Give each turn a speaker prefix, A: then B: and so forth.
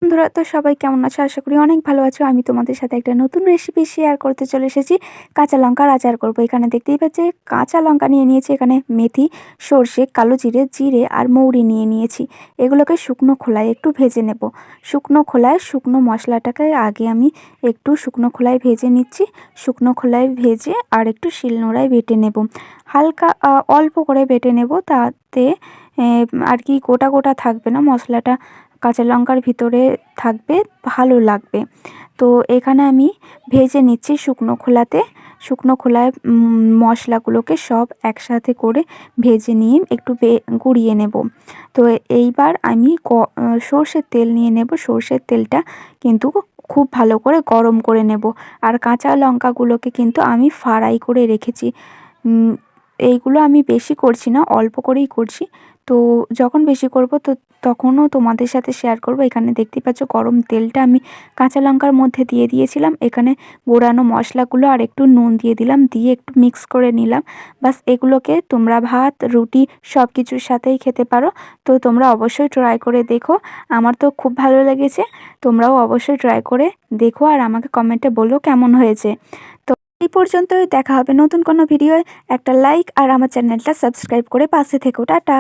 A: বন্ধুরা তো সবাই কেমন আছো? আশা করি অনেক ভালো আছো। আমি তোমাদের সাথে একটা নতুন রেসিপি শেয়ার করতে চলে এসেছি। কাঁচা লঙ্কার আচার করব। এখানে দেখতেই পাচ্ছি কাঁচা লঙ্কা নিয়ে নিয়েছি, এখানে মেথি, সর্ষে, কালো জিরে, জিরে আর মৌরি নিয়ে নিয়েছি। এগুলোকে শুকনো খোলায় একটু ভেজে নেব। শুকনো খোলায় শুকনো মশলাটাকে আগে আমি একটু শুকনো খোলায় ভেজে নিচ্ছি। শুকনো খোলায় ভেজে আর একটু শিলনোড়ায় বেটে নেব। হালকা অল্প করে বেটে নেব, তাতে আর কি গোটা গোটা থাকবে না, মশলাটা কাঁচা লঙ্কার ভিতরে থাকবে, ভালো লাগবে। তো এখানে আমি ভেজে নিচ্ছি শুকনো খোলাতে। শুকনো খোলায় মশলাগুলোকে সব একসাথে করে ভেজে নিয়ে একটু গুঁড়িয়ে নেব। তো এইবার আমি সর্ষের তেল নিয়ে নেব। সর্ষের তেলটা কিন্তু খুব ভালো করে গরম করে নেব। আর কাঁচা লঙ্কাগুলোকে কিন্তু আমি ফ্রাই করে রেখেছি। এইগুলো আমি বেশি করছি না, অল্প করেই করছি। তো যখন বেশি করব তো তখনও তোমাদের সাথে শেয়ার করব। এখানে দেখতেই পাচ্ছ গরম তেলটা আমি কাঁচা লঙ্কার মধ্যে দিয়ে দিয়েছিলাম। এখানে গোড়ানো মশলাগুলো আর একটু নুন দিয়ে দিলাম, দিয়ে একটু মিক্স করে নিলাম। বাস এগুলোকে তোমরা ভাত, রুটি সব কিছুর সাথেই খেতে পারো। তো তোমরা অবশ্যই ট্রাই করে দেখো। আমার তো খুব ভালো লেগেছে। তোমরাও অবশ্যই ট্রাই করে দেখো আর আমাকে কমেন্টে বলো কেমন হয়েছে। তো এই পর্যন্তই, দেখা হবে নতুন কোনো ভিডিওয়। একটা লাইক আর আমার চ্যানেলটা সাবস্ক্রাইব করে পাশে থেকো। টাটা।